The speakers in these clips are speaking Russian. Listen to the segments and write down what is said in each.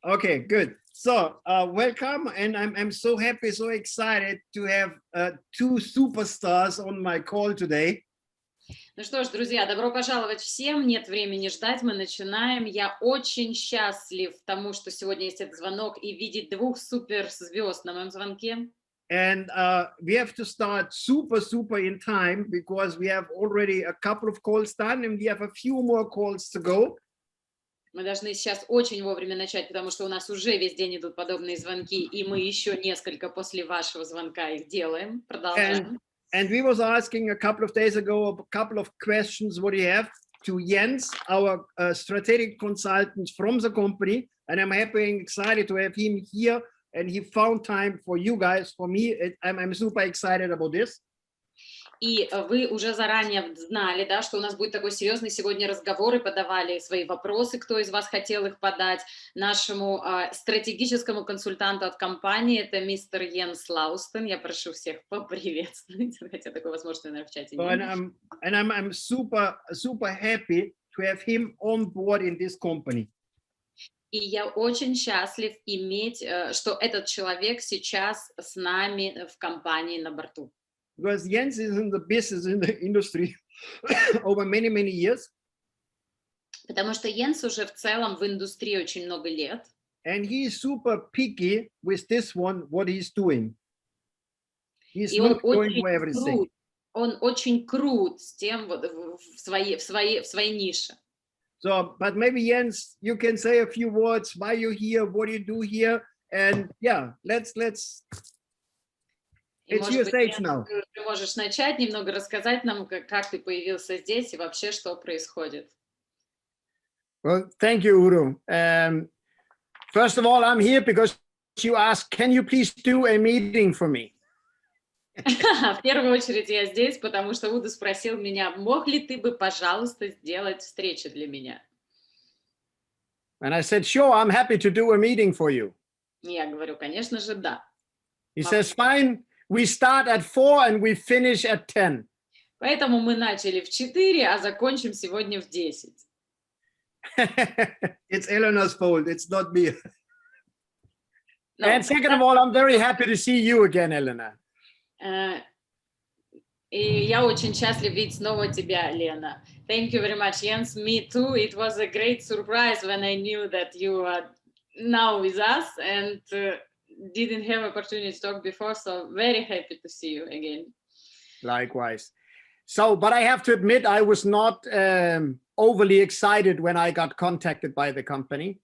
Okay, good. So, welcome, and I'm so happy, so excited to have two superstars on my call today. Ну что ж, друзья, добро пожаловать всем. Нет времени ждать, мы начинаем. Я очень счастлив тому, что сегодня есть этот звонок и видеть двух суперзвезд на моем звонке. And we have to start super in time because we have already a couple of calls done and we have a few more calls to go. Мы должны сейчас очень вовремя начать, потому что у нас уже весь день идут подобные звонки, и мы еще несколько после вашего звонка их делаем, продолжаем. And we was asking a couple of days ago a couple of questions what do you have to Jens, our strategic consultant from the company, and I'm happy and excited to have him here, and he found time for you guys. For me, I'm super excited about this. И вы уже заранее знали, да, что у нас будет такой серьезный сегодня разговор, и подавали свои вопросы, кто из вас хотел их подать, нашему стратегическому консультанту от компании, это мистер Йенс Лаустен. Я прошу всех поприветствовать, хотя такой возможности, наверное, в чате нет. And I'm super happy to have him on board in this company. И я очень счастлив иметь, что этот человек сейчас с нами в компании на борту. Because Jens is in the business in the industry over many years. Потому что Йенс уже в целом в индустрии очень много лет. And he is super picky with this one, what he's doing. He's И not going for everything. Он очень крут с тем вот в своей нише. So, but maybe Jens, you can say a few words why you're here, what do you do here, and yeah, let's. It's your stage now. Ты можешь начать немного рассказать нам, как ты появился здесь и вообще что происходит. Well, thank you, Udo. First of all, I'm here because you asked, can you please do a meeting for me? В первую очередь я здесь, потому что Удо спросил меня, мог ли ты бы, пожалуйста, сделать встречу для меня? And I said, sure, I'm happy to do a meeting for you. Я говорю, конечно же, да. He says, fine, we start at 4 and we finish at 10. Поэтому мы начали в 4, а закончим сегодня в 10. It's Eleanor's fault, it's not me. And second of all, I'm very happy to see you again, Elena. И я очень счастлив видеть снова тебя, Лена. Thank you very much, Jens. Me too. It was a great surprise when I knew that you are now with us and didn't have opportunity to talk before. So very happy to see you again. Likewise. So, but I have to admit, I was not overly excited when I got contacted by the company.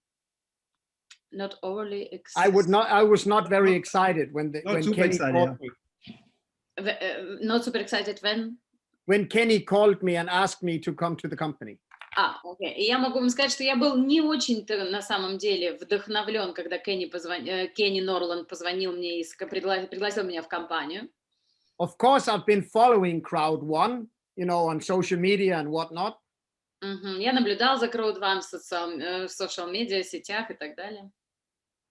Not overly excited. I was not very excited when Kenny called me. Not super excited when Kenny called me and asked me to come to the company. Окей. И я могу вам сказать, что я был не очень-то на самом деле вдохновлен, когда Kenny Norland позвонил мне и пригласил меня в компанию. Of course, I've been following Crowd1, you know, on social media and whatnot. Я наблюдал за Crowd1 в social-медиа, сетях и так далее.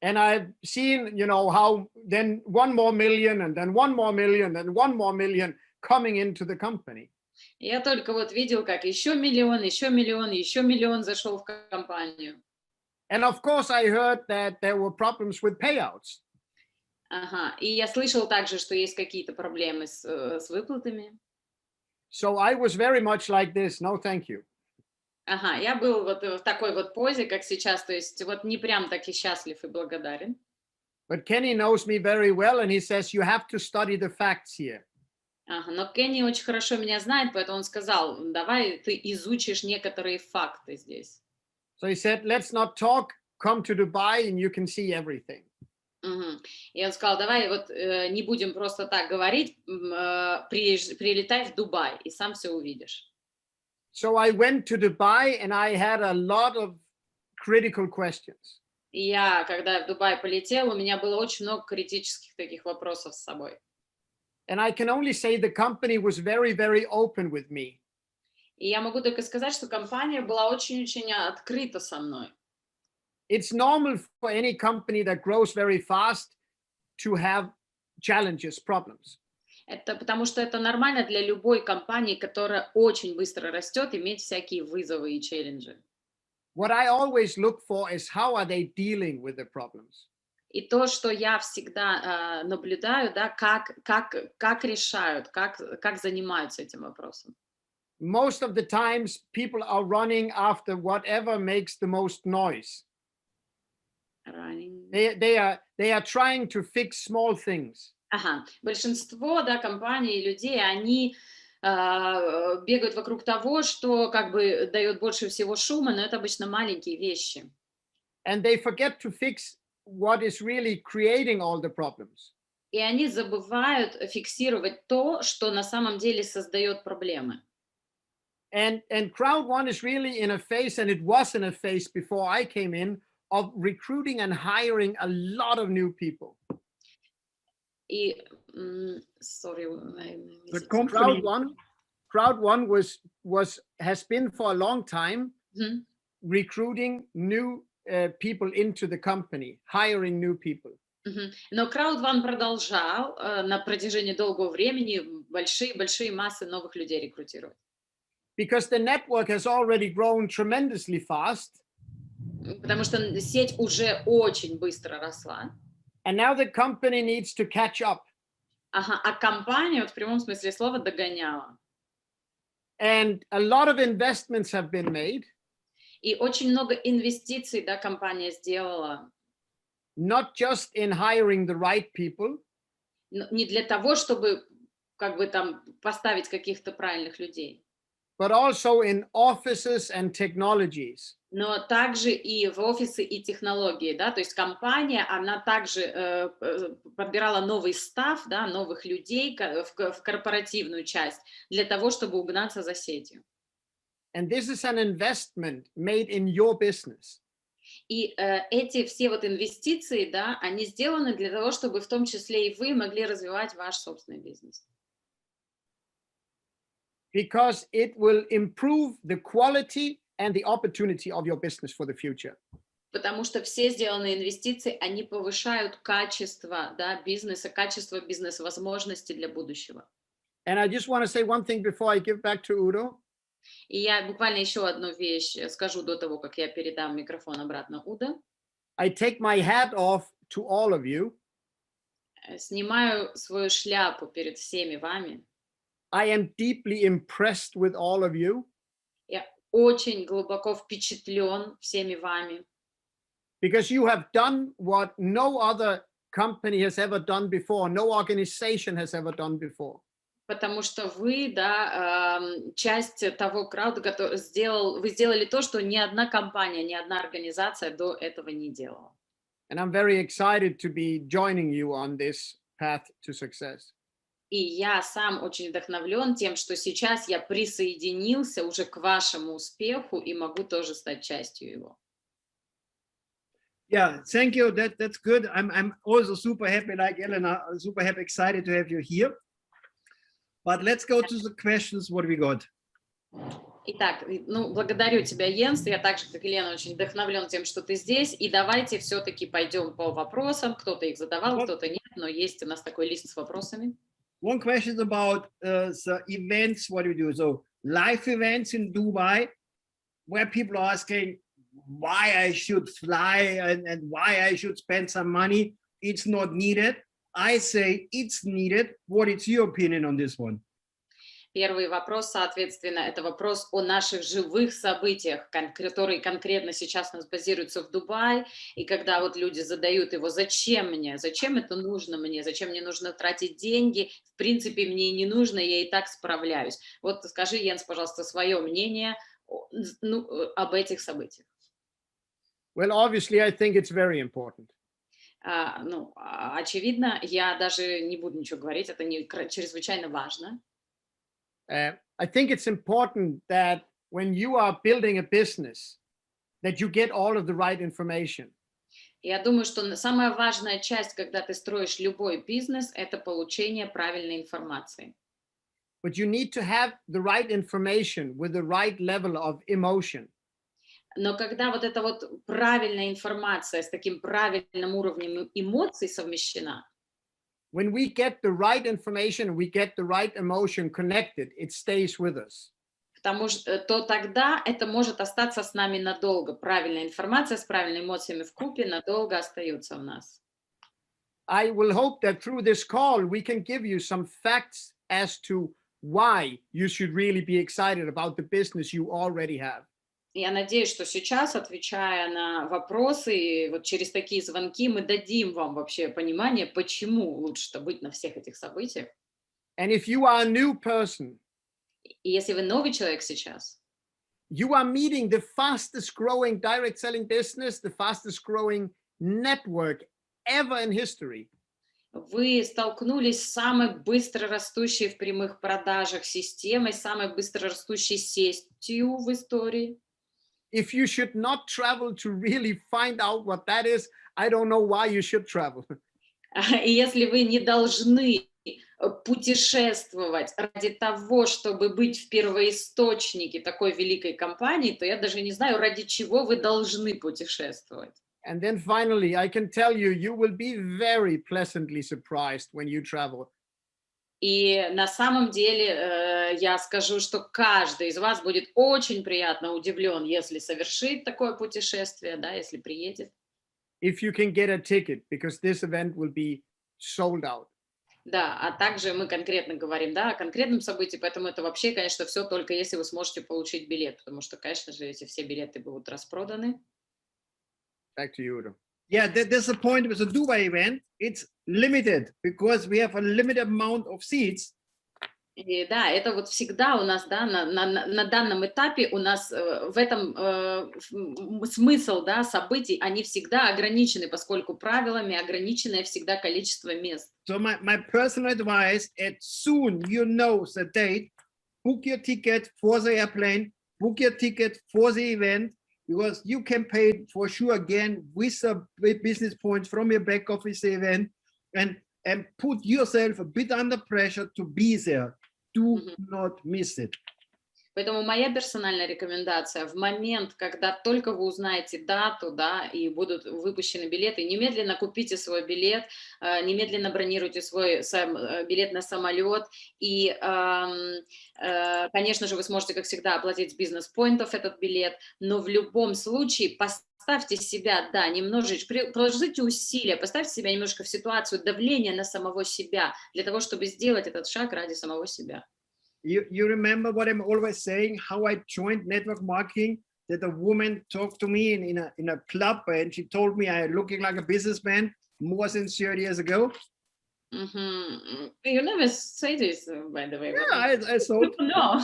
And I've seen, you know, how then 1 more million and then 1 more million and 1 more million coming into the company. Я только вот видел, как еще миллион зашел в компанию. And of course, I heard that there were problems with payouts. И я слышал также, что есть какие-то проблемы с выплатами. So I was very much like this, no thank you. Я был вот в такой вот позе, как сейчас, то есть вот не прям таки счастлив и благодарен. But Kenny knows me very well, and he says you have to study the facts here. Но Кенни очень хорошо меня знает, поэтому он сказал, давай ты изучишь некоторые факты здесь. So he said, let's not talk, come to Dubai and you can see everything. И он сказал, давай вот не будем просто так говорить, прилетай в Дубай и сам все увидишь. So I went to Dubai and I had a lot of critical questions. И я, когда в Дубай полетел, у меня было очень много критических таких вопросов с собой. And I can only say the company was very open with me. И я могу только сказать, что компания была очень-очень открыта со мной. It's normal for any company that grows very fast to have challenges, problems. Это потому что это нормально для любой компании, которая очень быстро растет, иметь всякие вызовы и челленджи. what I always look for is how are they dealing with the problems. И то, что я всегда наблюдаю, да, как решают, как занимаются этим вопросом. Most of the times, people are running after whatever makes the most noise. They are trying to fix small things. Ага. Большинство, да, компаний и людей, они бегают вокруг того, что как бы дает больше всего шума, но это обычно маленькие вещи. And they forget to fix what is really creating all the problems. И они забывают фиксировать то, что на самом деле создает проблемы. And Crowd1 is really in a phase, and it was in a phase before I came in, of recruiting and hiring a lot of new people. И, sorry, The company, Crowd1 has been for a long time recruiting new people into the company, hiring new people. Но Crowd1 продолжал на протяжении долгого времени большие массы новых людей рекрутировать. Because the network has already grown tremendously fast. Потому что сеть уже очень быстро росла. And now the company needs to catch up. Ага, а компания вот в прямом смысле слова догоняла. And a lot of investments have been made. И очень много инвестиций, да, компания сделала. Not just in hiring the right people. Не для того, чтобы как бы там поставить каких-то правильных людей. But also in offices and technologies. Но также и в офисы и технологии, да, то есть компания, она также подбирала новый стаф, да, новых людей в корпоративную часть для того, чтобы угнаться за сетью. And this is an investment made in your business. И эти все вот инвестиции, да, они сделаны для того, чтобы в том числе и вы могли развивать ваш собственный бизнес. Because it will improve the quality and the opportunity of your business for the future. Потому что все сделанные инвестиции, они повышают качество, да, бизнеса, качество бизнес-возможностей для будущего. And I just want to say one thing before I give back to Udo. И я буквально еще одну вещь скажу до того, как я передам микрофон обратно Удо. I take my hat off to all of you. Снимаю свою шляпу перед всеми вами. I am deeply impressed with all of you. Я очень глубоко впечатлен всеми вами. Because you have done what no other company has ever done before, no organization has ever done before. Потому что вы, да, часть того крауда, который вы сделали то, что ни одна компания, ни одна организация до этого не делала. And I'm very excited to be joining you on this path to success. И я сам очень вдохновлен тем, что сейчас я присоединился уже к вашему успеху и могу тоже стать частью его. Yeah, thank you. That's good. I'm also super happy, like Elena, super happy, excited to have you here. But let's go to the questions. What we got? Итак, ну, благодарю тебя, Йенс. Я так же, как Елена, очень вдохновлен тем, что ты здесь. И давайте все-таки пойдем по вопросам. Кто-то их задавал, кто-то нет, но есть у нас такой лист с вопросами. One question about the events, what we do. So live events in Dubai, where people are asking why I should fly and why I should spend some money. It's not needed. I say it's needed. What is your opinion on this one? Первый вопрос, соответственно, это вопрос о наших живых событиях, которые конкретно сейчас у нас базируются в Дубае. И когда вот люди задают его, зачем мне, зачем это нужно мне, зачем мне нужно тратить деньги, в принципе, мне не нужно, я и так справляюсь. Вот скажи, Йенс, пожалуйста, свое мнение об этих событиях. Well, obviously, I think it's very important. Очевидно, я даже не буду ничего говорить, это чрезвычайно важно. I think it's important that when you are building a business, that you get all of the right information. Я думаю, что самая важная часть, когда ты строишь любой бизнес, это получение правильной информации. But you need to have the right information with the right level of emotion. Но когда вот эта вот правильная информация с таким правильным уровнем эмоций совмещена, when we get the right information, we get the right emotion connected, it stays with us. то тогда это может остаться с нами надолго. Правильная информация с правильными эмоциями вкупе надолго остается в нас. I will hope that through this call, we can give you some facts as to why you should really be excited about the business you already have. Я надеюсь, что сейчас, отвечая на вопросы, и вот через такие звонки мы дадим вам вообще понимание, почему лучше быть на всех этих событиях. And if you are a new person, И если вы новый человек сейчас, you are meeting the fastest growing direct selling business, the fastest growing network ever in history. вы столкнулись с самой быстро растущей в прямых продажах системой, самой быстро растущей сетью в истории. If you should not travel to really find out what that is, I don't know why you should travel. И если вы не должны путешествовать ради того, чтобы быть в первоисточнике такой великой компании, то я даже не знаю, ради чего вы должны путешествовать. And then finally, I can tell you, you will be very pleasantly surprised when you travel. И на самом деле я скажу, что каждый из вас будет очень приятно удивлен, если совершит такое путешествие, да, если приедет. If you can get a ticket, because this event will be sold out. Да, а также мы конкретно говорим, да, о конкретном событии, поэтому это вообще, конечно, все только если вы сможете получить билет, потому что, конечно же, эти все билеты будут распроданы. Back to you, Udo. Yeah, there's a point with the Dubai event. It's limited because we have a limited amount of seats. И да, это вот всегда у нас, да, на данном этапе у нас в этом смысл, да, событий, они всегда ограничены, поскольку правилами ограниченное всегда количество мест. So my personal advice, as soon you know the date, book your ticket for the airplane, book your ticket for the event, because you can pay for sure again with the business points from your back office event, and put yourself a bit under pressure to be there. Do not miss it. Поэтому моя персональная рекомендация: в момент, когда только вы узнаете дату, да, и будут выпущены билеты, немедленно купите свой билет, немедленно бронируйте свой билет на самолет, и, конечно же, вы сможете, как всегда, оплатить с бизнес-поинтов этот билет, но в любом случае поставьте себя, да, немножечко, приложите усилия, поставьте себя немножко в ситуацию давления на самого себя, для того, чтобы сделать этот шаг ради самого себя. You remember what I'm always saying, how I joined network marketing, that a woman talked to me in a club and she told me I looking like a businessman more than 30 years ago. You never say this, by the way. Yeah, I thought. No.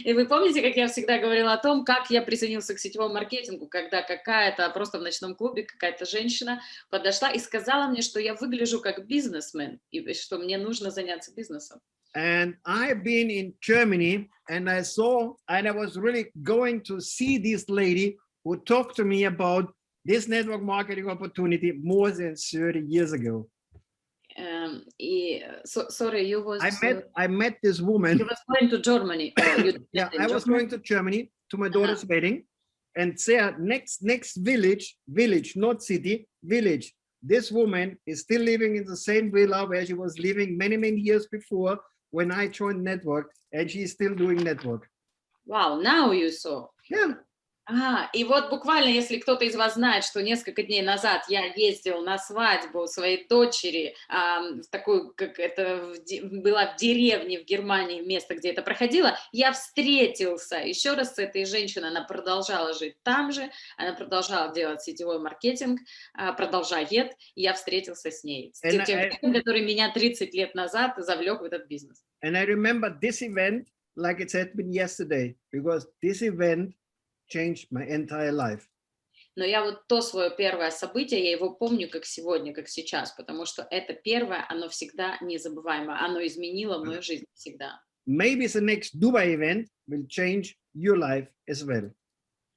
И вы помните, как я всегда говорила о том, как я присоединился к сетевому маркетингу, когда какая-то просто в ночном клубе какая-то женщина подошла и сказала мне, что я выгляжу как бизнесмен, и что мне нужно заняться бизнесом. And I've been in Germany, and I was really going to see this lady who talked to me about this network marketing opportunity more than 30 years ago. Sorry, you was. I met this woman. You was going to Germany. Yeah, I was going to Germany to my daughter's wedding, and there next village, not city, village. This woman is still living in the same villa where she was living many years before when I joined network, and she's still doing network. Wow, now you saw. Yeah. И вот буквально, если кто-то из вас знает, что несколько дней назад я ездил на свадьбу своей дочери, в такую, как это была в деревне в Германии, место, где это проходило, я встретился еще раз с этой женщиной, она продолжала жить там же, она продолжала делать сетевой маркетинг, продолжает, и я встретился с ней, с тем человеком, который меня 30 лет назад завлек в этот бизнес. And I remember this event like it had been yesterday, because this event changed my entire life. Но я вот то свое первое событие, я его помню как сегодня, как сейчас, потому что это первое, оно всегда незабываемо, оно изменило мою жизнь всегда. Maybe the next Dubai event will change your life as well.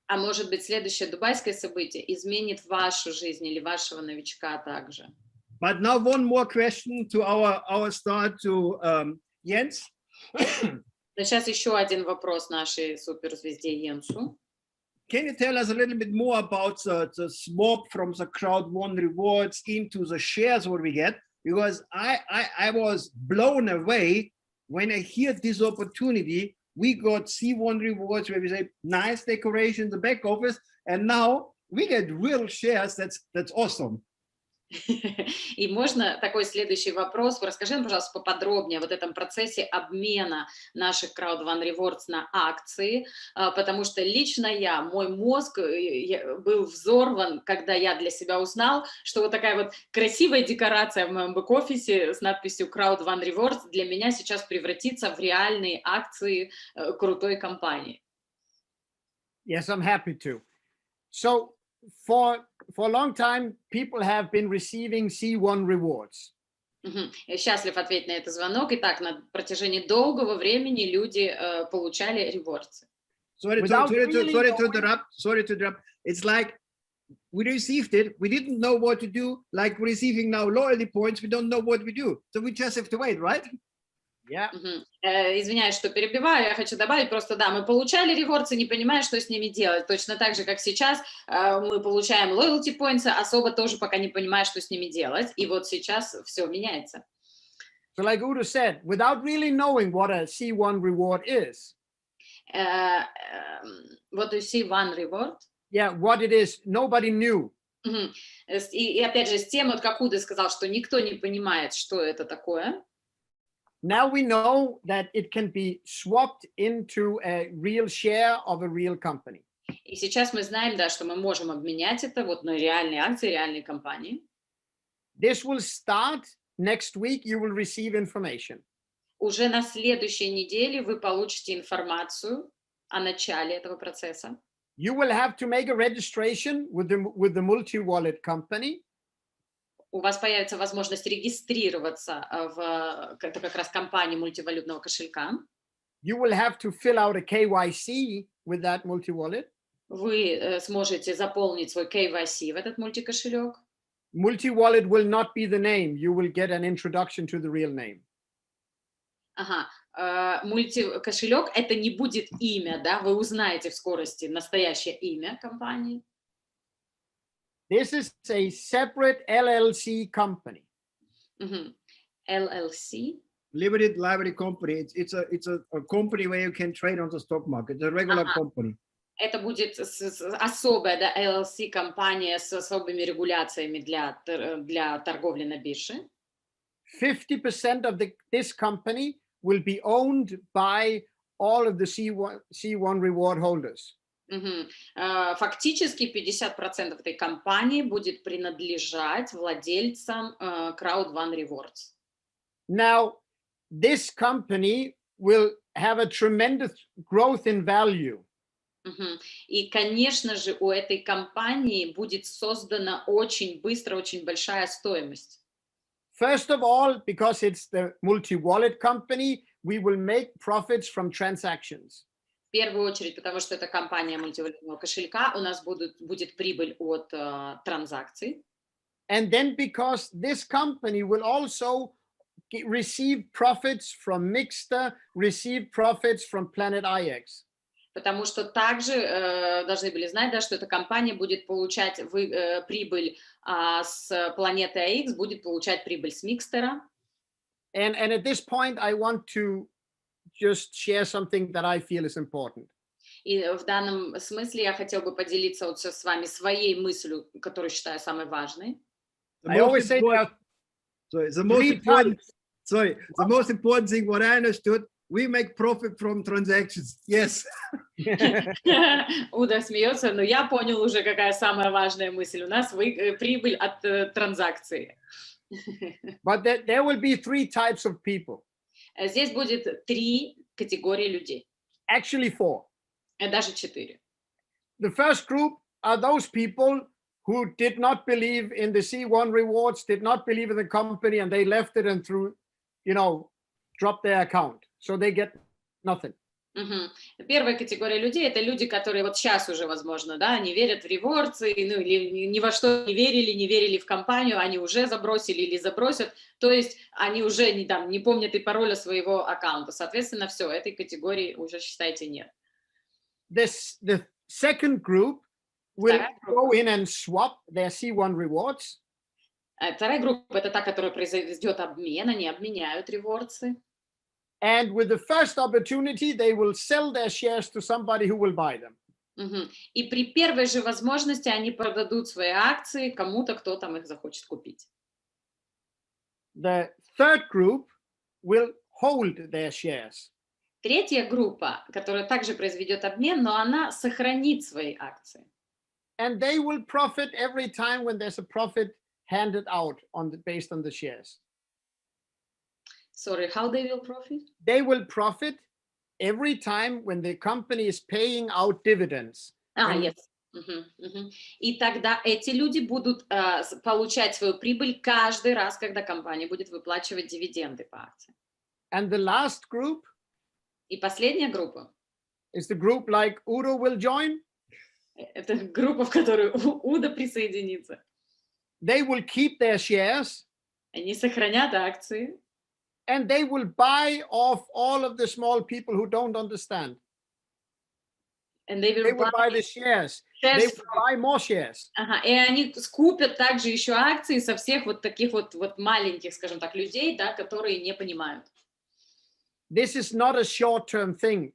А может быть, следующее дубайское событие изменит вашу жизнь или вашего новичка также. But now one more question to our start to Jens. Но сейчас еще один вопрос нашей суперзвезде Йенсу. Can you tell us a little bit more about the swap from the Crowd1 rewards into the shares what we get? Because I was blown away when I hear this opportunity we got C1 rewards where we say nice decoration in the back office, and now we get real shares. That's awesome. И можно такой следующий вопрос. Расскажи нам, пожалуйста, поподробнее вот этом процессе обмена наших Crowd1 Rewards на акции, потому что лично мой мозг был взорван, когда я для себя узнал, что вот такая вот красивая декорация в моем бэк-офисе с надписью Crowd1 Rewards для меня сейчас превратится в реальные акции крутой компании. Yes, I'm happy to. So for a long time, people have been receiving C1 rewards. Я счастлив ответить на этот звонок. Итак, на протяжении долгого времени люди получали rewards. Sorry to interrupt. It's like we received it. We didn't know what to do. Like we're receiving now loyalty points. We don't know what we do. So we just have to wait, right? Yeah. Извиняюсь, что перебиваю, я хочу добавить просто, да, мы получали ревордсы, не понимая, что с ними делать, точно так же, как сейчас мы получаем loyalty points, особо тоже пока не понимая, что с ними делать, и вот сейчас все меняется. So like Udo said, without really knowing what a C1 reward is. What is C1 reward? Yeah, what it is, nobody knew. И опять же, с тем, вот как Удо сказал, что никто не понимает, что это такое. Now we know that it can be swapped into a real share of a real company. И сейчас мы знаем, да, что мы можем обменять это вот на реальные акции реальной компании. This will start next week. You will receive information. Уже на следующей неделе вы получите информацию о начале этого процесса. You will have to make a registration with the multi-wallet company. У вас появится возможность регистрироваться в это как раз компании мультивалютного кошелька. You will have to fill out a KYC with that multi-wallet. Вы сможете заполнить свой KYC в этот мультикошелек. Multi-wallet will not be the name. You will get an introduction to the real name. Ага. Мультикошелек — это не будет имя, да? Вы узнаете в скорости настоящее имя компании. This is a separate LLC company. LLC. Limited liability company. It's a company where you can trade on the stock market. It's a regular company. Это будет особая, да, LLC компания с особыми регуляциями для торговли на бирже. 50% of this company will be owned by all of the C1 reward holders. Фактически 50% этой компании будет принадлежать владельцам Crowd1 Rewards. Now, this company will have a tremendous growth in value. И, конечно же, у этой компании будет создана очень быстро, очень большая стоимость. First of all, because it's the multi-wallet company, we will make profits from transactions. В первую очередь, потому что это компания мультивалютного кошелька, у нас будет прибыль от транзакций. And then because this company will also receive profits from Mixter, receive profits from Planet IX. Потому что также должны были знать, да, что эта компания будет получать прибыль с планеты AX, будет получать прибыль с Микстера. And at this point, I want to just share something that I feel is important. И в данном смысле я хотел бы поделиться вот с вами своей мыслью, которую считаю самой важной. I always say that the most important thing what I understood, we make profit from transactions. Yes. Уда смеется, но я понял уже, какая самая важная мысль. У нас прибыль от транзакции. But there will be 3 types of people. Здесь будет 3 категории людей. Actually 4. Даже 4. The first group are those people who did not believe in the C1 rewards, did not believe in the company, and they left it and dropped their account. So they get nothing. Первая категория людей — это люди, которые вот сейчас уже, возможно, да, не верят в ревордсы, или ни во что не верили в компанию, они уже забросили или забросят, то есть они уже не помнят и пароля своего аккаунта. Соответственно, все, этой категории уже, считайте, нет. The second group will go in and swap their C1 rewards. Вторая группа — это та, которая произойдет обмен, они обменяют ревордсы. And with the first opportunity, they will sell their shares to somebody who will buy them. И при первой же возможности они продадут свои акции кому-то, кто там их захочет купить. The third group will hold their shares. Третья группа, которая также произведет обмен, но она сохранит свои акции. And they will profit every time when there's a profit handed out based on the shares. Sorry, how they will profit? They will profit every time when the company is paying out dividends. Yes. И тогда эти люди будут получать свою прибыль каждый раз, когда компания будет выплачивать дивиденды по акциям. And the last group И последняя группа. is the group like Udo will join. Это группа, в которую Удо присоединится. They will keep their shares. Они сохранят акции. And they will buy off all of the small people who don't understand. And they will buy the shares. They will buy more shares. И они скупят также еще акции со всех вот таких вот маленьких, скажем так, людей, да, которые не понимают. This is not a short-term thing.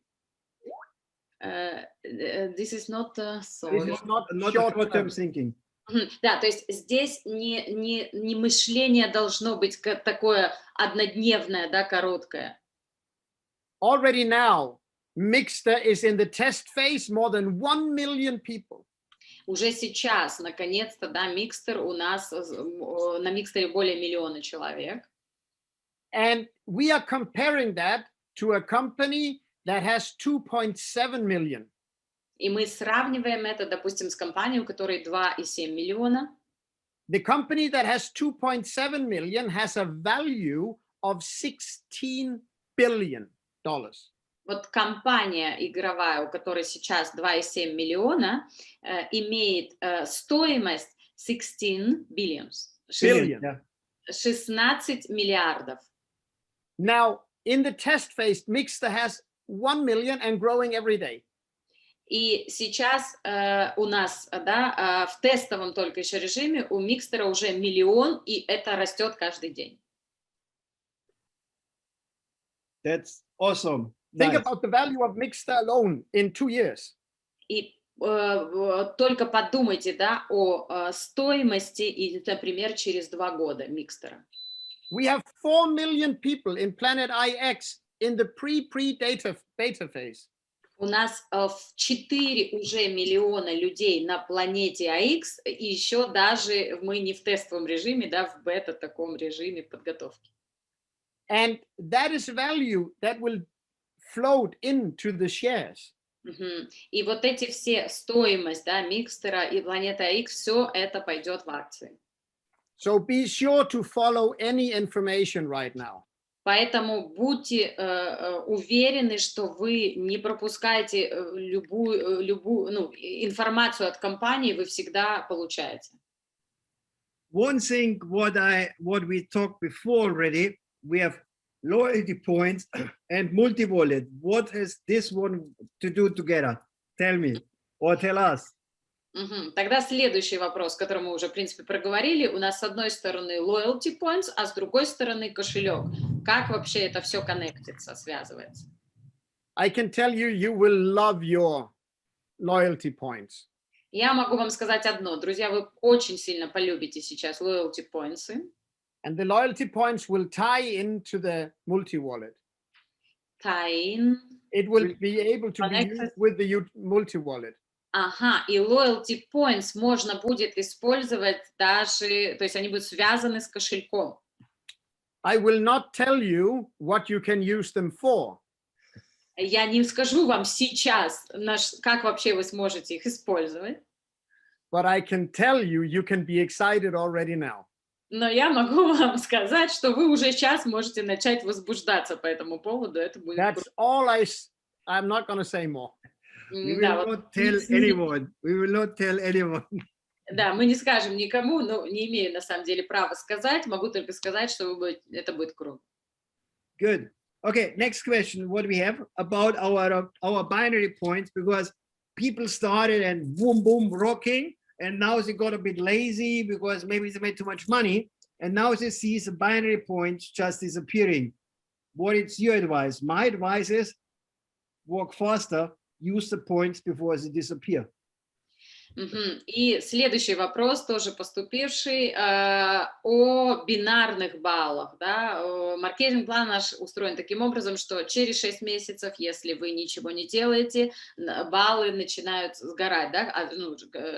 This is not short-term thinking. Да, то есть здесь не мышление должно быть такое однодневное, да, короткое. Already now, Mixter is in the test phase, more than 1 million people. Уже сейчас, наконец-то, да, Mixter у нас, на Mixter более 1 миллиона человек. And we are comparing that to a company that has 2.7 million. И мы сравниваем это, допустим, с компанией, у которой 2,7 миллиона. The company that has 2.7 million has a value of $16 billion. Вот компания игровая, у которой сейчас 2,7 миллиона, имеет стоимость 16 billions. 16 миллиардов. Now, in the test phase, Mixter has 1 million and growing every day. И сейчас у нас, да, в тестовом только еще режиме у Микстера уже 1 миллион, и это растет каждый день. That's awesome. Think about the value of Mixter alone in 2 years. И только подумайте, да, о стоимости, и, например, через 2 года Микстера. We have 4 million people in Planet IX in the pre-data phase. У нас 4 уже миллиона людей на планете АХ, и еще даже мы не в тестовом режиме, да, в бета-таком режиме подготовки. And that is value that will float into the shares. И вот эти все стоимость, да, Микстера и планеты АХ, все это пойдет в акции. So be sure to follow any information right now. Поэтому будьте уверены, что вы не пропускаете любую информацию от компании, вы всегда получаете. One thing what we talked before already, we have loyalty points and multi-wallet. What has this one to do together? Tell me or tell us. Тогда следующий вопрос, который мы уже, в принципе, проговорили. У нас с одной стороны loyalty points, а с другой стороны кошелек. Как вообще это все коннектится, связывается? I can tell you, you will love your loyalty points. Я могу вам сказать одно. Друзья, вы очень сильно полюбите сейчас loyalty points. And the loyalty points will tie into the multi-wallet. Tie in. It will be able to be used with the multi-wallet. Ага, и loyalty points можно будет использовать даже, то есть они будут связаны с кошельком. I will not tell you what you can use them for. Я не скажу вам сейчас, как вообще вы сможете их использовать. But I can tell you, you can be excited already now. Но я могу вам сказать, что вы уже сейчас можете начать возбуждаться по этому поводу. Это будет. That's all I'm not going to say more. We will not tell anyone. We will not tell anyone. Да, мы не скажем никому, но не имею на самом деле права сказать. Могу только сказать, что это будет круто. Good. Okay, next question. What we have about our binary points, because people started and boom, boom, rocking, and now they got a bit lazy because maybe they made too much money, and now they see the binary points just disappearing. what is your advice? My advice is work faster, use the points before they disappear. И следующий вопрос, тоже поступивший, о бинарных баллах. Да? Маркетинг-план наш устроен таким образом, что через 6 месяцев, если вы ничего не делаете, баллы начинают сгорать. Да?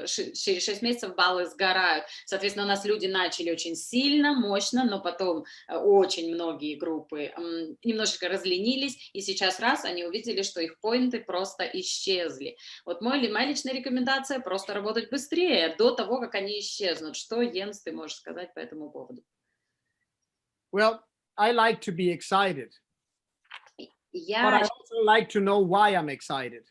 Через 6 месяцев баллы сгорают. Соответственно, у нас люди начали очень сильно, мощно, но потом очень многие группы немножечко разленились, и сейчас раз они увидели, что их поинты просто исчезли. Вот моя личная рекомендация — просто работать быстрее, до того, как они исчезнут. Что, Йенс, ты можешь сказать по этому поводу? Well, I like to be excited, but I Я also like to know why I'm excited.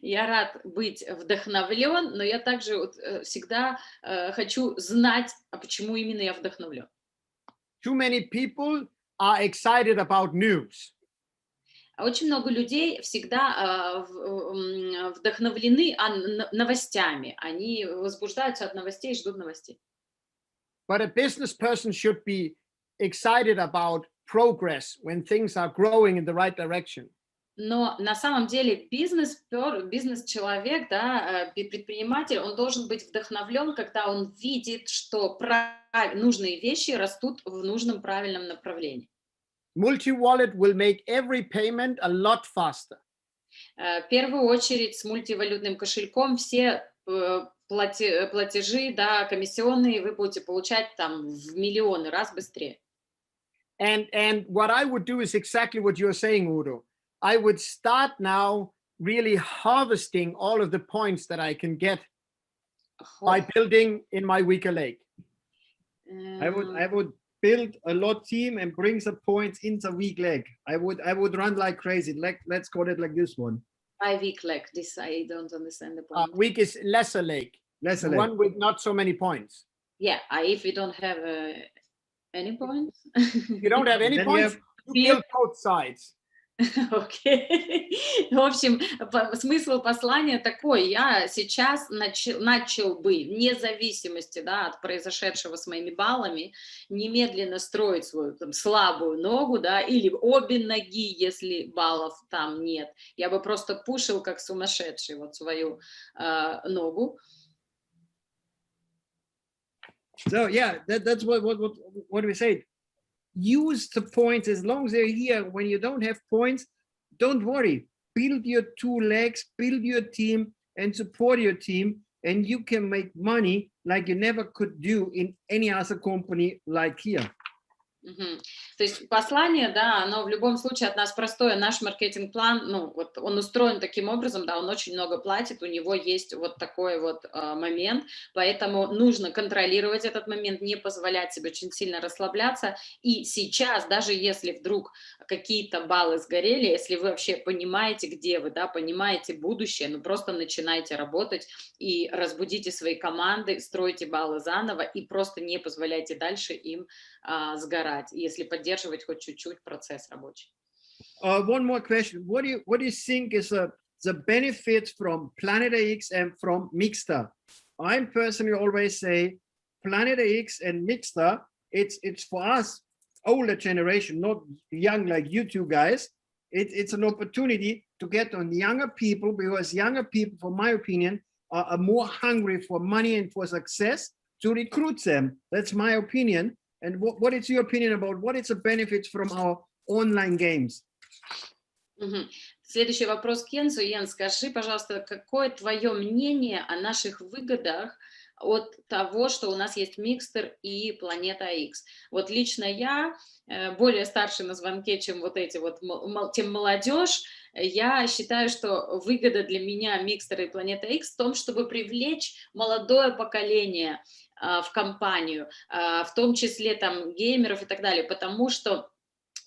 рад быть вдохновлен, но я также всегда хочу знать, а почему именно я вдохновлен. Too many people are excited about news. Очень много людей всегда вдохновлены новостями. Они возбуждаются от новостей и ждут новостей. But a business person should be excited about progress when things are growing in the right direction. Но на самом деле бизнес-человек, да, предприниматель, он должен быть вдохновлен, когда он видит, что нужные вещи растут в нужном правильном направлении. Multi-wallet will make every payment a lot faster. В первую очередь с мультивалютным кошельком все платежи, да, комиссионные вы будете получать там в миллионы раз быстрее. And what I would do is exactly what you're saying, Udo. I would start now really harvesting all of the points that I can get by building in my weaker leg. I would build a lot team and bring the points into weak leg. I would run like crazy. Let's call it like this one. By weak leg, this I don't understand the point. Weak is lesser leg. Lesser leg. One with not so many points. Yeah, if you don't have any points. You don't have any points, you build both sides. Окей. В общем, смысл послания такой: я сейчас начал бы, вне зависимости, да, от произошедшего с моими баллами, немедленно строить свою там слабую ногу, да, или обе ноги, если баллов там нет. Я бы просто пушил как сумасшедший вот свою ногу. So yeah, that's what we say. Use the points as long as they're here. When you don't have points, don't worry. Build your 2 legs, build your team, and support your team, and you can make money like you never could do in any other company like here. То есть послание, да, оно в любом случае от нас простое. Наш маркетинг-план, ну, вот он устроен таким образом, да, он очень много платит, у него есть вот такой вот момент, поэтому нужно контролировать этот момент, не позволять себе очень сильно расслабляться. И сейчас, даже если вдруг какие-то баллы сгорели, если вы вообще понимаете, где вы, да, понимаете будущее, ну, просто начинайте работать и разбудите свои команды, стройте баллы заново и просто не позволяйте дальше им сгорать, если поддерживать хоть чуть-чуть процесс рабочий. One more question. What do you think is the benefits from Planet X and from Mixter? I personally always say Planet X and Mixter, it's for us, older generation, not young like you two guys. It's an opportunity to get on younger people, because younger people, for my opinion, are more hungry for money and for success, to recruit them. That's my opinion. And what is your opinion about what is the benefits from our online games? Следующий вопрос к Йенсу. Йенс, скажи, пожалуйста, какое твое мнение о наших выгодах от того, что у нас есть Микстер и Планета X? Вот лично я, более старший на звонке, чем вот эти вот, тем молодежь, я считаю, что выгода для меня Микстера и Планета X в том, чтобы привлечь молодое поколение в компанию, в том числе там геймеров и так далее, потому что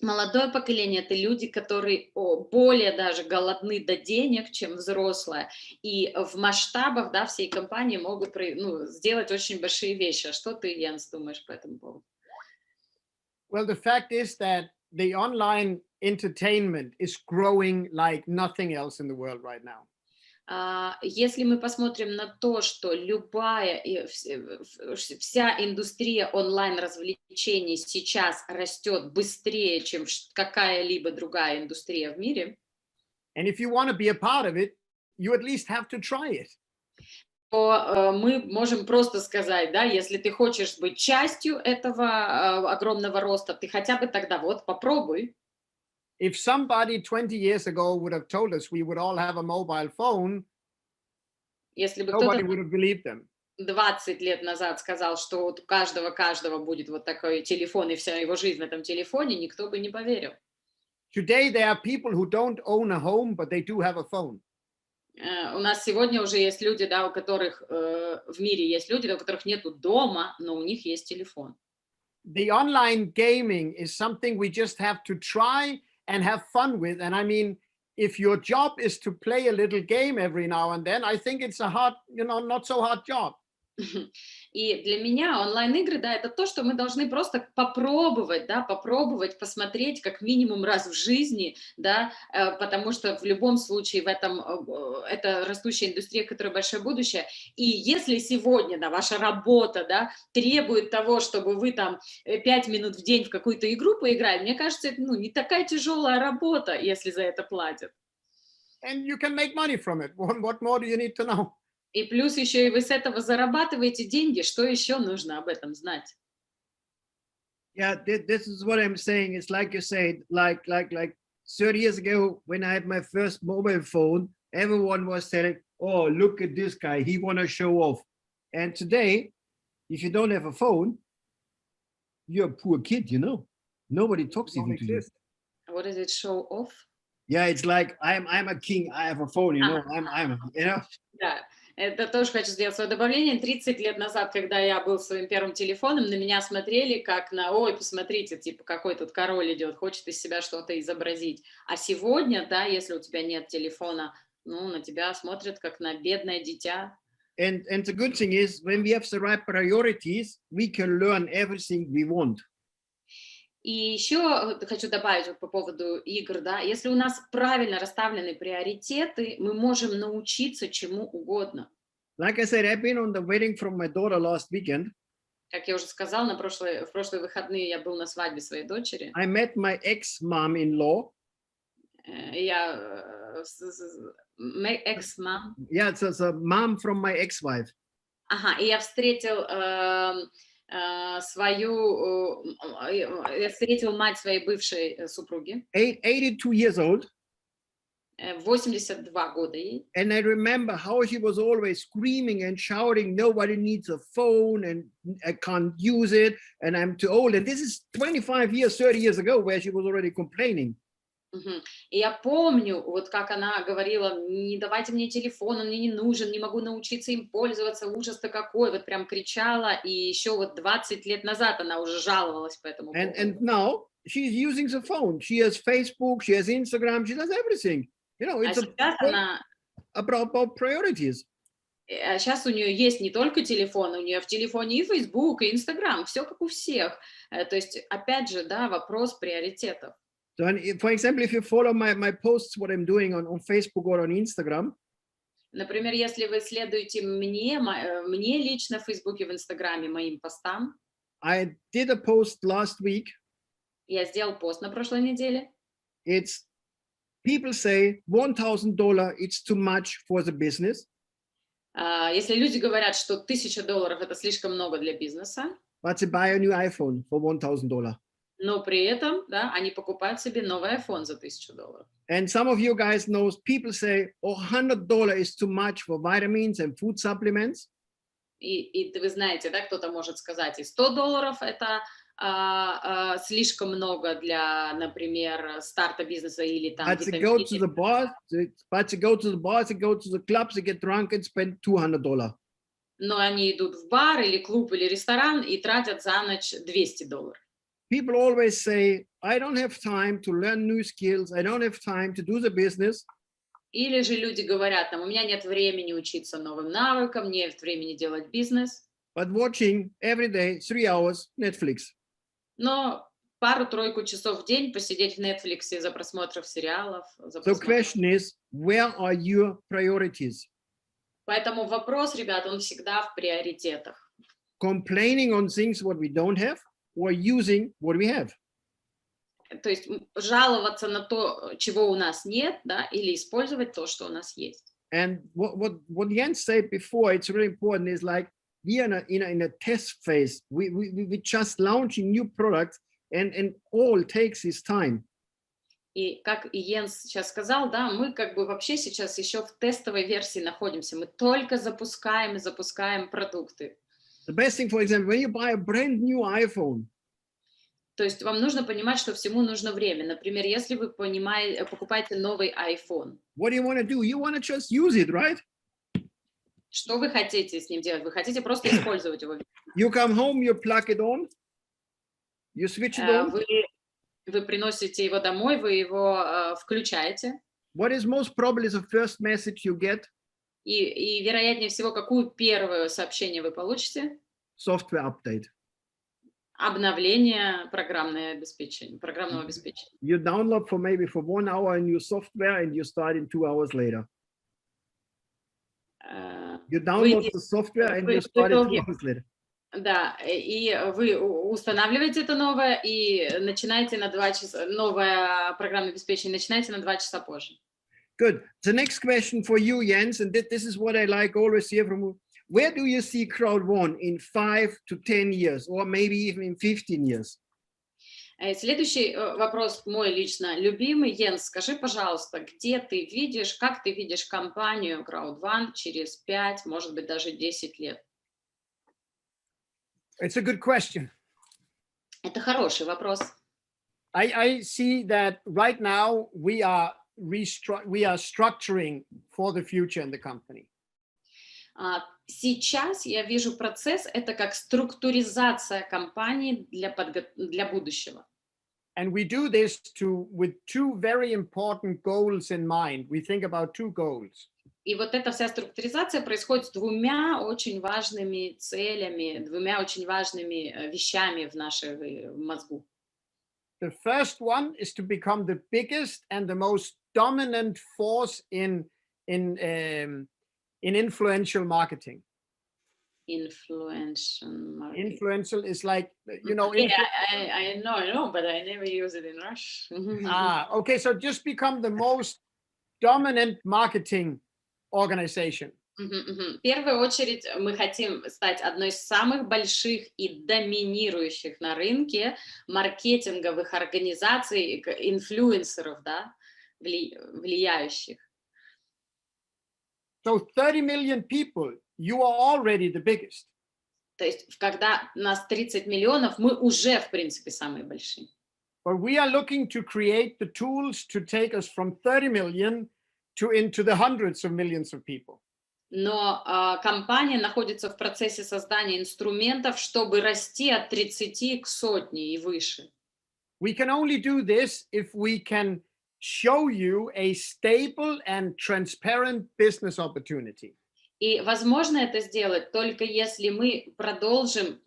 молодое поколение — это люди, которые более даже голодны до денег, чем взрослые, и в масштабах, да, всей компании могут сделать очень большие вещи. Что ты, Янс, думаешь по этому поводу? Well, the fact is that the online entertainment is growing like nothing else in the world right now. Если мы посмотрим на то, что вся индустрия онлайн-развлечений сейчас растет быстрее, чем какая-либо другая индустрия в мире, and if you want to be a part of it, you at least have to try it. то мы можем просто сказать, да, если ты хочешь быть частью этого огромного роста, ты хотя бы тогда вот попробуй. If somebody 20 years ago would have told us we would all have a mobile phone, Если бы nobody кто-то would have believed them. 20 лет назад сказал, что вот у каждого будет вот такой телефон, и вся его жизнь в этом телефоне, никто бы не поверил. Today, there are people who don't own a home, but they do have a phone. У нас сегодня уже есть люди, да, у которых в мире есть люди, у которых нету дома, но у них есть телефон. The online gaming is something we just have to try and have fun with. And I mean, if your job is to play a little game every now and then, I think it's a hard, not so hard job. И для меня онлайн-игры, да, это то, что мы должны просто попробовать, да, посмотреть как минимум раз в жизни, да, потому что в любом случае это растущая индустрия, которая большое будущее. И если сегодня, да, ваша работа, да, требует того, чтобы вы там 5 минут в день в какую-то игру поиграли, мне кажется, это, не такая тяжелая работа, если за это платят. And you can make money from it. What more do you need to know? И плюс еще и вы с этого зарабатываете деньги, что еще нужно об этом знать? Yeah, this is what I'm saying. It's like you said, like 30 years ago when I had my first mobile phone, everyone was saying, "Oh, look at this guy, he want to show off." And today, if you don't have a phone, you're a poor kid, Nobody talks even to you. What is it, show off? Yeah, it's like I'm a king. I have a phone, Да, это тоже хочу сделать свое добавление. 30 лет назад, когда я был своим первым телефоном, на меня смотрели как на, ой, посмотрите, типа, какой тут король идет, хочет из себя что-то изобразить. А сегодня, да, если у тебя нет телефона, на тебя смотрят как на бедное дитя. And the good thing is, when we have the right priorities, we can learn everything we want. И еще хочу добавить вот по поводу игр, да, если у нас правильно расставлены приоритеты, мы можем научиться чему угодно. Like I said, I've been on the wedding from my daughter last weekend. Как я уже сказала, в прошлые выходные я был на свадьбе своей дочери. I met my ex-mom-in-law. Ex-mom. Yeah, it's a mom from my ex-wife. Ага, и я встретил мать своей бывшей супруги. 82 years old. 82 года ей. And I remember how she was always screaming and shouting, nobody needs a phone and I can't use it and I'm too old. And this is 25 years, 30 years ago where she was already complaining. И я помню, вот как она говорила, не давайте мне телефон, он мне не нужен, не могу научиться им пользоваться, ужас-то какой, вот прям кричала, и еще вот 20 лет назад она уже жаловалась по этому поводу. And now she's using the phone. She has Facebook, she has Instagram, she does everything. It's about priorities. А сейчас у нее есть не только телефон, у нее в телефоне и Facebook, и Instagram, все как у всех. То есть, опять же, да, вопрос приоритетов. So, for example, if you follow my posts, what I'm doing on Facebook or on Instagram. Например, если вы следуете мне лично в Фейсбуке, в Инстаграме, моим постам. I did a post last week. Я сделал пост на прошлой неделе. It's people say $1,000 it's too much for the business. Если люди говорят, что $1000 это слишком много для бизнеса. But they buy a new iPhone for $1,000. Но при этом, да, они покупают себе новый iPhone за $1000. And some of you guys know people say, oh, $100 is too much for vitamins and food supplements. И вы знаете, да, кто-то может сказать, и $100 это слишком много для, например, старта бизнеса или там. But they go to the bar, they go to the clubs, they get drunk and spend $200. Но они идут в бар или клуб или ресторан и тратят за ночь $200. People always say, I don't have time to learn new skills. I don't have time to do the business. Или же люди говорят, у меня нет времени учиться новым навыкам, нет времени делать бизнес. But watching every day 3 hours Netflix. Но пару-тройку часов в день посидеть в Netflix за просмотров сериалов. So question is, where are your priorities? Поэтому вопрос, ребят, он всегда в приоритетах. Complaining on things what we don't have, or using what we have? То есть жаловаться на то, чего у нас нет, да, или использовать то, что у нас есть. And what Jens said before, it's really important, is like we are in a test phase. We just launching new products, and all takes its time. И как и Йенс сейчас сказал, да, мы как бы вообще сейчас еще в тестовой версии находимся. Мы только запускаем и запускаем продукты. The best thing, for example, when you buy a brand new iPhone, то есть вам нужно понимать, что всему нужно время. Например, если вы покупаете новый iPhone. What do you want to do? You want to just use it, right? Что вы хотите с ним делать? Вы хотите просто использовать его. You come home, you plug it on, you switch it on. Вы приносите его домой, вы его включаете. What is most probably the first message you get? И вероятнее всего, какое первое сообщение вы получите? Software update. Обновление программного обеспечения. You download for 1 hour a new software and you start in 2 hours later. You download the software and you start in 2 hours later. Да, и вы устанавливаете это новое и начинаете на 2 часа, новое программное обеспечение начинаете на 2 часа позже. Good. The next question for you, Jens, and this is what I like always hear from you. Where do you see Crowd1 in 5 to 10 years, or maybe even in 15 years? Следующий вопрос мой лично любимый. Йенс, скажи, пожалуйста, где ты видишь, как ты видишь компанию Crowd1 через 5, может быть, даже 10 лет? It's a good question. Это хороший вопрос. I see that right now we are structuring for the future in the company. Сейчас я вижу процесс, это как структуризация компании для будущего. And we do this with 2 very important goals in mind. We think about 2 goals. И вот эта вся структуризация происходит с 2 очень важными целями, 2 очень важными вещами в нашем мозгу. The first one is to become the biggest and the most dominant force in influential marketing. Influential marketing. Influential is like, you know. Yeah, I know, but I never use it in Russian. Okay, so just become the most dominant marketing organization. В первую очередь мы хотим стать одной из самых больших и доминирующих на рынке маркетинговых организаций, инфлюенсеров, да, влияющих. So 30 million people, you are already the biggest. То есть, когда нас 30 миллионов, мы уже, в принципе, самые большие. But we are looking to create the tools to take us from 30 million into the hundreds of millions of people. Но компания находится в процессе создания инструментов, чтобы расти от 30 к 100 и выше. We can only do this if we can show you a stable and transparent business opportunity. И возможно это сделать только если мы продолжим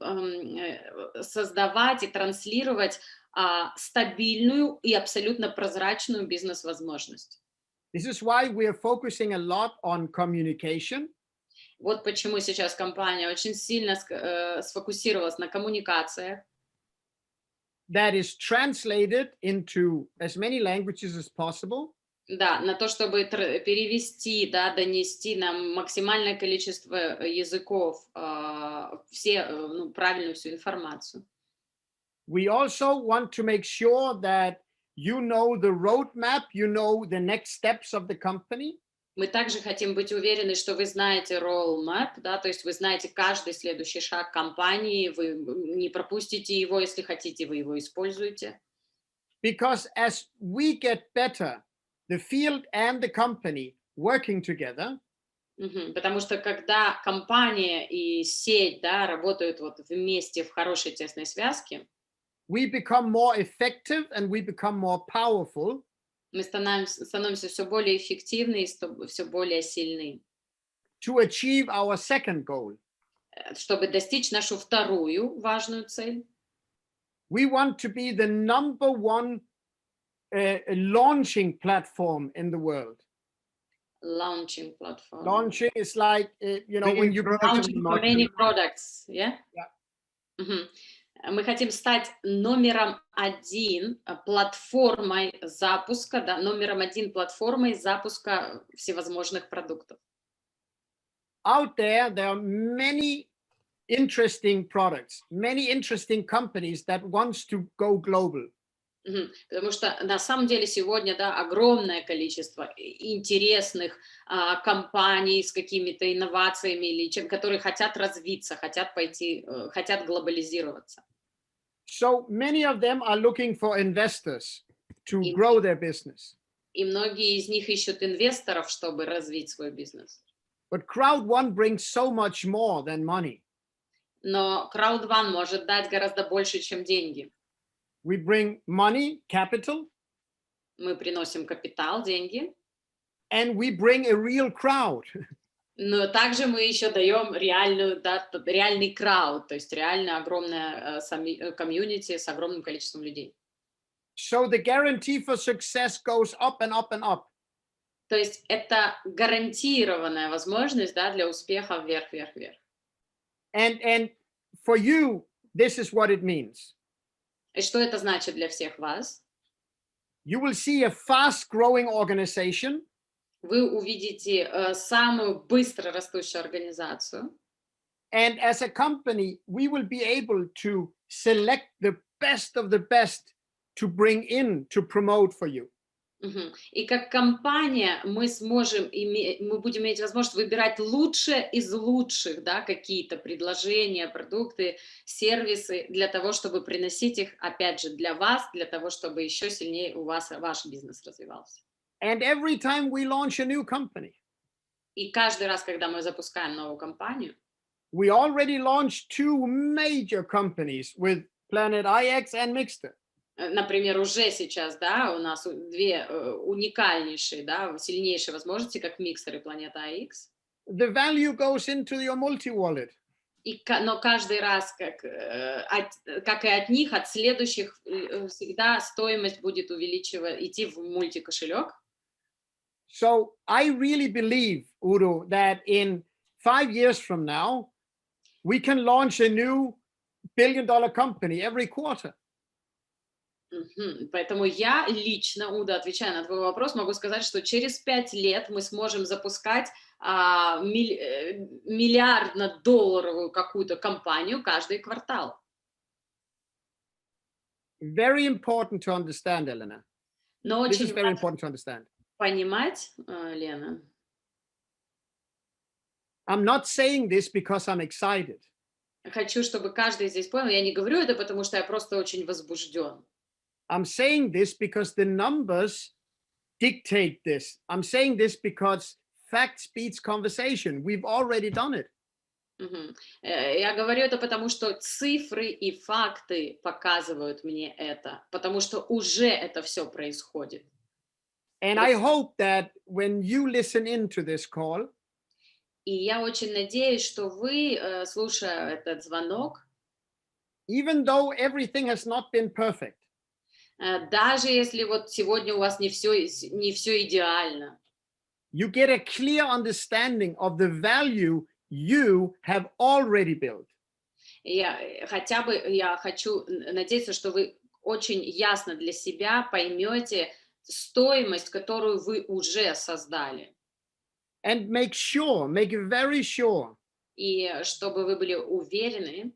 создавать и транслировать стабильную и абсолютно прозрачную бизнес-возможность. This is why we are focusing a lot on communication. Вот почему сейчас компания очень сильно сфокусировалась на коммуникациях. That is translated into as many languages as possible. Да, на то, чтобы перевести, да, донести нам максимальное количество языков, правильную всю информацию. We also want to make sure that you know the roadmap, you know the next steps of the company. Мы также хотим быть уверены, что вы знаете roadmap, да, то есть вы знаете каждый следующий шаг компании, вы не пропустите его, если хотите, вы его используете. Because as we get better, the field and the company working together, потому что когда компания и сеть, да, работают вот вместе в хорошей тесной связке, we become more effective and we become more powerful. Мы становимся все более эффективны и все более сильны. To achieve our second goal. Чтобы достичь нашу вторую важную цель. We want to be the number one launching platform in the world. Launching platform. Launching is like, you know, when you Launching for many products, yeah? Yeah. Мгм. Мы хотим стать номером один платформой запуска, да, номером один платформой запуска всевозможных продуктов. Out there are many interesting products, many interesting companies that wants to go global. Потому что на самом деле сегодня, да, огромное количество интересных компаний с какими-то инновациями или чем, которые хотят развиться, хотят пойти, хотят глобализироваться. So many of them are looking for investors to И, grow their business. и многие из них ищут инвесторов, чтобы развить свой бизнес. But Crowd1 brings so much more than money. Но Crowd1 может дать гораздо больше, чем деньги. We bring money, capital, Мы приносим капитал, деньги, and we bring a real crowd. но также мы еще даем реальную, да, реальный крауд, то есть реально огромное комьюнити с огромным количеством людей. So the guarantee for success goes up and up and up. То есть это гарантированная возможность, да, для успеха вверх, вверх, вверх. And for you, this is what it means. И что это значит для всех вас? You will see a fast-growing organization. Вы увидите самую быстро растущую организацию. And as a company, we will be able to select the best of the best to bring in to promote for you. И как компания мы будем иметь возможность выбирать лучшее из лучших, да, какие-то предложения, продукты, сервисы для того, чтобы приносить их, опять же, для вас, для того, чтобы еще сильнее у вас ваш бизнес развивался. And every time we launch a new company, И каждый раз, когда мы запускаем новую компанию, we already launched 2 major companies with Planet IX and Mixter. например, уже сейчас, да, у нас две уникальнейшие, да, сильнейшие возможности, как Mixer и Планета AX. The value goes into your multi-wallet. Но каждый раз, как и от них, от следующих, всегда стоимость будет идти в мультикошелек. So I really believe, Udo, that in 5 years from now, we can launch a new billion-dollar company every quarter. Поэтому я лично, Уда, отвечая на твой вопрос, могу сказать, что через 5 лет мы сможем запускать миллиардно-долларовую какую-то компанию каждый квартал. Very important to understand, Elena. Но This is очень very важно important to understand. понимать, Лена. I'm not saying this because I'm excited. Хочу, чтобы каждый здесь понял. Я не говорю это, потому что я просто очень возбужден. I'm saying this because the numbers dictate this. I'm saying this because fact speeds conversation. We've already done it. Я говорю это потому, что цифры и факты показывают мне это, потому что уже это все происходит. And I hope that when you listen into this call, И я очень надеюсь, что вы, слушая этот звонок, even though everything has not been perfect, даже если вот сегодня у вас не все идеально, you get a clear understanding of the value you have already built. я хочу надеяться, что вы очень ясно для себя поймете стоимость, которую вы уже создали. And make very sure И чтобы вы были уверены,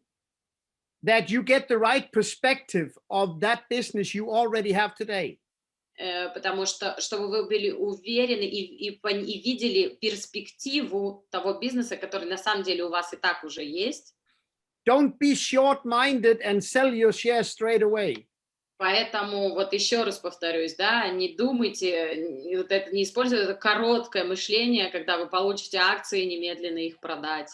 that you get the right perspective of that business you already have today. Потому что, чтобы вы были уверены и видели перспективу того бизнеса, который на самом деле у вас и так уже есть. Don't be short-minded and sell your shares straight away. Поэтому вот еще раз повторюсь, да, не думайте, не используйте это короткое мышление, когда вы получите акции, немедленно их продать.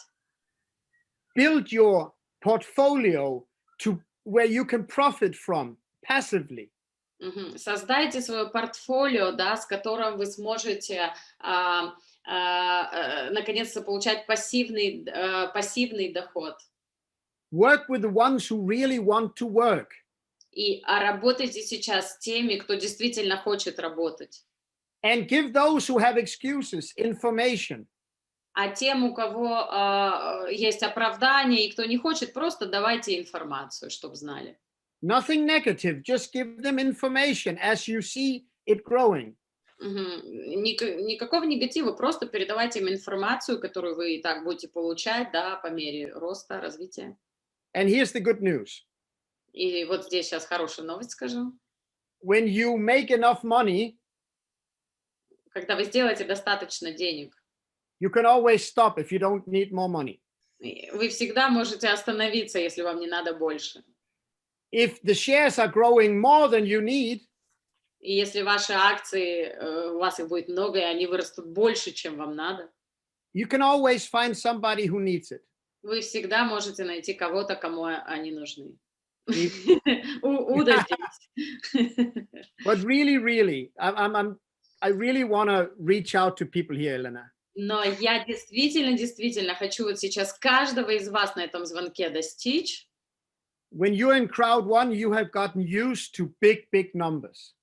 Build your portfolio to where you can profit from passively. Создайте свое портфолио, да, с которым вы сможете наконец-то получать пассивный доход. Work with the ones who really want to work. И работайте сейчас с теми, кто действительно хочет работать. And give those who have excuses information. А тем, у кого есть оправдание и кто не хочет, просто давайте информацию, чтобы знали. Nothing negative, just give them information as you see it growing. Никакого негатива, просто передавайте им информацию, которую вы и так будете получать, да, по мере роста, развития. And here's the good news. И вот здесь сейчас хорошую новость скажу. When you make enough money, Когда вы сделаете достаточно денег, you can always stop if you don't need more money. вы всегда можете остановиться, если вам не надо больше. If the shares are growing more than you need, И если ваши акции, у вас их будет много, и они вырастут больше, чем вам надо, you can always find somebody who needs it. вы всегда можете найти кого-то, кому они нужны. If- Уда здесь. But really, I really want to reach out to people here, Elena. Но я действительно хочу вот сейчас каждого из вас на этом звонке достичь. When you're in Crowd1, you have gotten used to big numbers.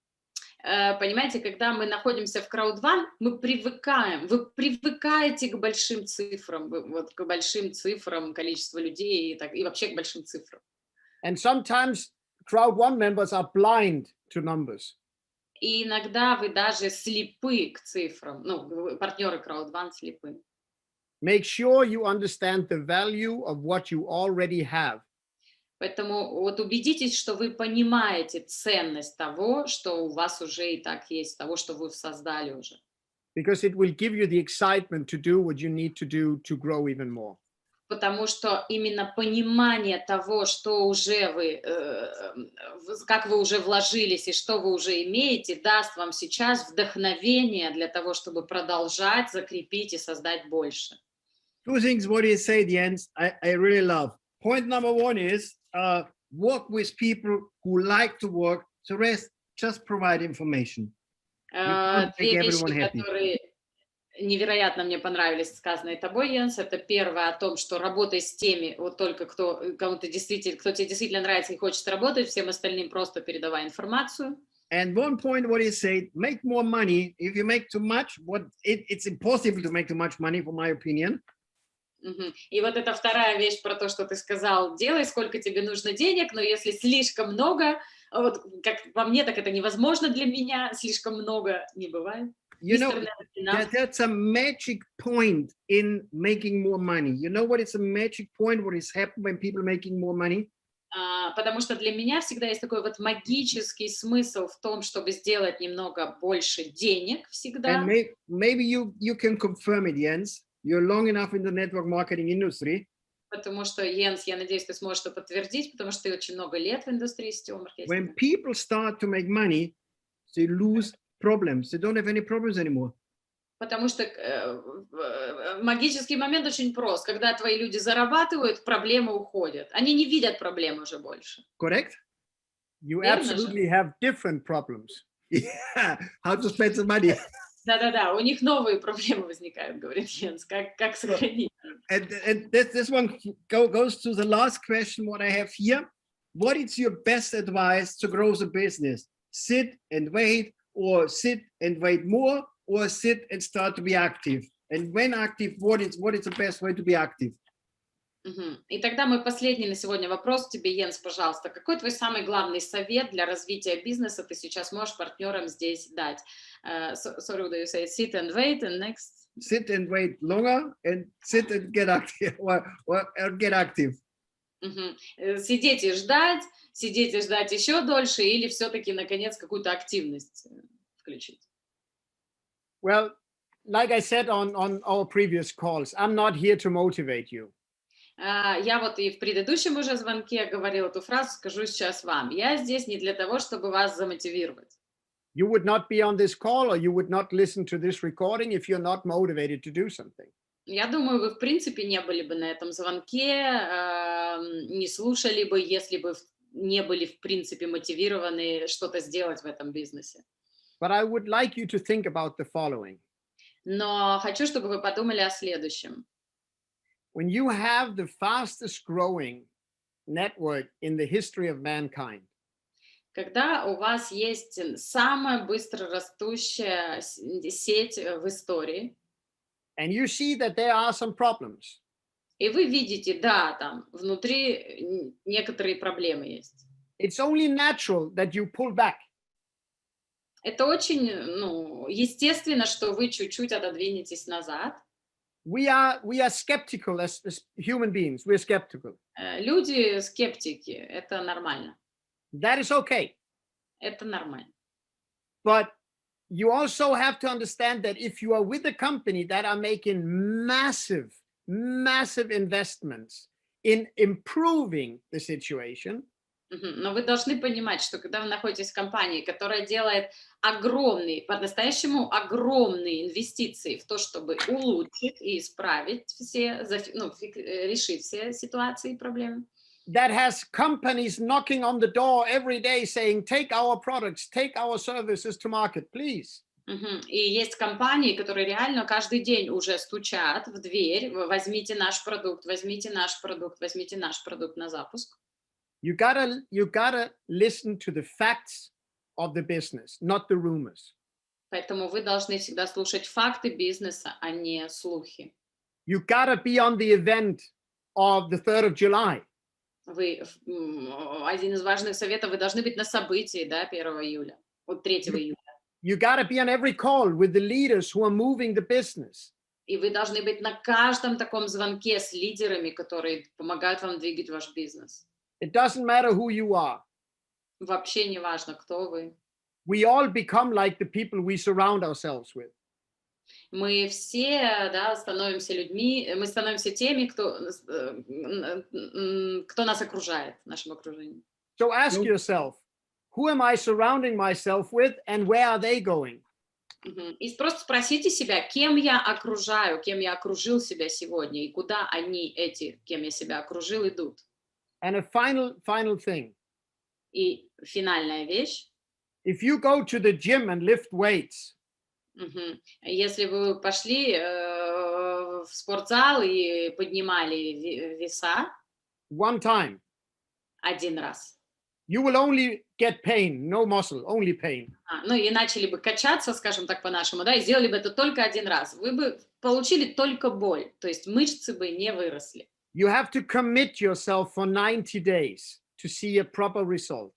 Понимаете, когда мы находимся в Crowd1, мы привыкаем. Вы привыкаете к большим цифрам, вот к большим цифрам, количество людей и вообще к большим цифрам. And sometimes Crowd1 members are blind to numbers. И иногда вы даже слепы к цифрам. Ну, партнеры Crowd1 слепы. Make sure you understand the value of what you already have. Поэтому вот убедитесь, что вы понимаете ценность того, что у вас уже и так есть, того, что вы создали уже. Because it will give you the excitement to do what you need to do to grow even more. Потому что именно понимание того, что уже вы, как вы уже вложились и что вы уже имеете, даст вам сейчас вдохновение для того, чтобы продолжать, закрепить и создать больше. Two things what you say, Jens, I really love. Point number one is work with people who like to work. The rest, just provide information. Две вещи, которые невероятно мне понравились, сказанные тобой, Йенс. Это первое о том, что работай с теми, вот только кто тебе действительно нравится и хочет работать, всем остальным просто передавай информацию. And one point what you said, make more money. If you make too much, it's impossible to make too much money, for my opinion. И вот это вторая вещь про то, что ты сказал, делай сколько тебе нужно денег, но если слишком много, вот как по мне, так это невозможно для меня, слишком много не бывает. You know, that's a magic point in making more money. You know what is a magic point, what is happening when people are making more money? Потому что для меня всегда есть такой вот магический смысл в том, чтобы сделать немного больше денег всегда. And maybe you can confirm it, Jens. You're long enough in the network marketing industry. Потому что, Йенс, я надеюсь, ты сможешь это подтвердить, потому что ты очень много лет в индустрии сетевого маркетинга. When people start to make money, they lose problems. They don't have any problems anymore. Потому что магический момент очень прост. Когда твои люди зарабатывают, проблемы уходят. Они не видят проблемы уже больше. Correct? You Верно absolutely же? have different problems. Yeah. How to spend the money. Да-да-да, у них новые проблемы возникают, говорит Йенс, как сохранить. And this one goes to the last question what I have here. What is your best advice to grow the business? Sit and wait, or sit and wait more, or sit and start to be active? And when active, what is the best way to be active? И тогда мой последний на сегодня вопрос тебе, Йенс, пожалуйста. Какой твой самый главный совет для развития бизнеса ты сейчас можешь партнерам здесь дать? Sorry, do you say sit and wait and next? Sit and wait longer and sit and get active, or get active. Сидеть и ждать еще дольше или все-таки, наконец, какую-то активность включить? Well, like I said on our previous calls, I'm not here to motivate you. Я вот и в предыдущем уже звонке говорила эту фразу, скажу сейчас вам. Я здесь не для того, чтобы вас замотивировать. You would not be on this call or you would not listen to this recording if you're not motivated to do something. Я думаю, вы в принципе не были бы на этом звонке, не слушали бы, если бы не были в принципе мотивированы что-то сделать в этом бизнесе. But I would like you to think about the following. Но хочу, чтобы вы подумали о следующем. When you have the fastest growing network in the history of mankind, Когда у вас есть самая быстро растущая сеть в истории, and you see that there are some problems, и вы видите, да, там внутри некоторые проблемы есть. it's only natural that you pull back. Это очень, ну, естественно, что вы чуть-чуть отодвинетесь назад. We are skeptical as human beings. We're skeptical. Люди скептики, это нормально. That is okay. Это нормально. But you also have to understand that if you are with a company that are making massive investments in improving the situation, Но вы должны понимать, что когда вы находитесь в компании, которая делает огромные, по-настоящему огромные инвестиции в то, чтобы улучшить и исправить все, решить все ситуации и проблемы, that has companies knocking on the door every day saying, take our products, take our services to market, please. И есть компании, которые реально каждый день уже стучат в дверь: возьмите наш продукт, возьмите наш продукт, возьмите наш продукт на запуск. You gotta listen to the facts of the business, not the rumors. Поэтому вы должны всегда слушать факты бизнеса, а не слухи. You gotta be on the event of the 3rd of July. Один из важных советов: вы должны быть на событии, да, 1 июля, вот 3 июля. You gotta be on every call with the leaders who are moving the business. И вы должны быть на каждом таком звонке с лидерами, которые помогают вам двигать ваш бизнес. It doesn't matter who you are. Вообще не важно, кто вы. We all become like the people we surround ourselves with. Мы все, да, становимся людьми, мы становимся теми, кто нас окружает, в нашем окружении. So ask yourself, who am I surrounding myself with and where are they going? И просто спросите себя, кем я окружаю, кем я окружил себя сегодня, и куда они, кем я себя окружил, идут. And a final thing. И финальная вещь. If you go to the gym and lift weights, если вы пошли в спортзал и поднимали веса one time, один раз, you will only get pain, no muscle, only pain. ну и начали бы качаться, скажем так по-нашему, да, и сделали бы это только один раз, вы бы получили только боль, то есть мышцы бы не выросли. You have to commit yourself for 90 days to see a proper result.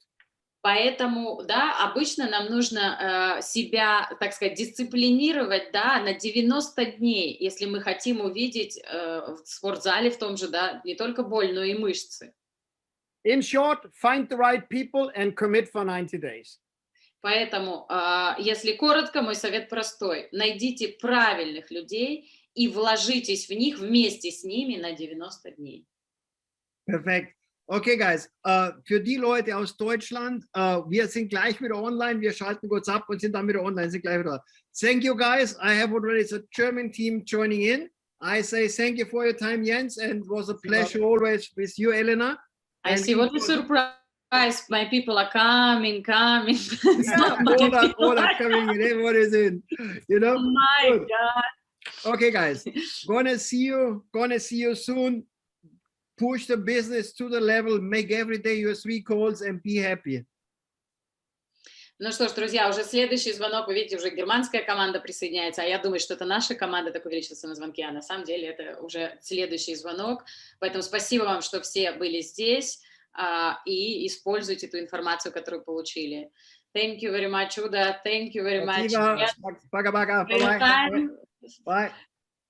Поэтому, да, обычно нам нужно себя, так сказать, дисциплинировать, да, на 90 дней, если мы хотим увидеть в спортзале в том же, да, не только боль, но и мышцы. In short, find the right people and commit for 90 days. Поэтому, если коротко, мой совет простой: найдите правильных людей и вложитесь в них вместе с ними на 90 дней. Perfekt. Okay, guys, für die Leute aus Deutschland, wir sind gleich wieder online. Wir schalten kurz ab und sind dann wieder online, sind gleich wieder. Thank you, guys. I have already the German team joining in. I say thank you for your time, Jens, and it was a pleasure always with you, Elena. I see what a surprise. My people are coming. Yeah, all are coming in. Everyone is in. You know? Oh my God. Okay, guys, gonna see you soon. Push the business to the level, make every day your 3 calls and be happy. Ну что ж, друзья, уже следующий звонок, вы видите, уже германская команда присоединяется, а я думаю, что это наша команда так увеличится на звонке, а на самом деле это уже следующий звонок. Поэтому спасибо вам, что все были здесь и используйте ту информацию, которую получили. Thank you very much, Udo. Thank you very much. Пока-пока. Bye.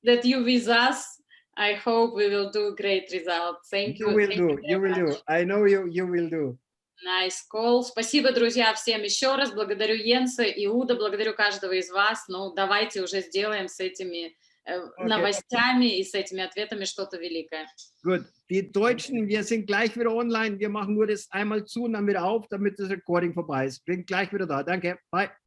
That you with us. I hope we will do great results. Thank you. You will do. I know you will do. Nice call. Спасибо, друзья, всем еще раз. Благодарю Йенса и Удо, благодарю каждого из вас. Ну, давайте уже сделаем с этими новостями и с этими ответами что-то великое. Gut. Die Deutschen, wir sind gleich wieder online. Wir machen nur das einmal zu und dann wieder auf, damit das Recording vorbei ist. Bin gleich wieder da. Danke. Bye.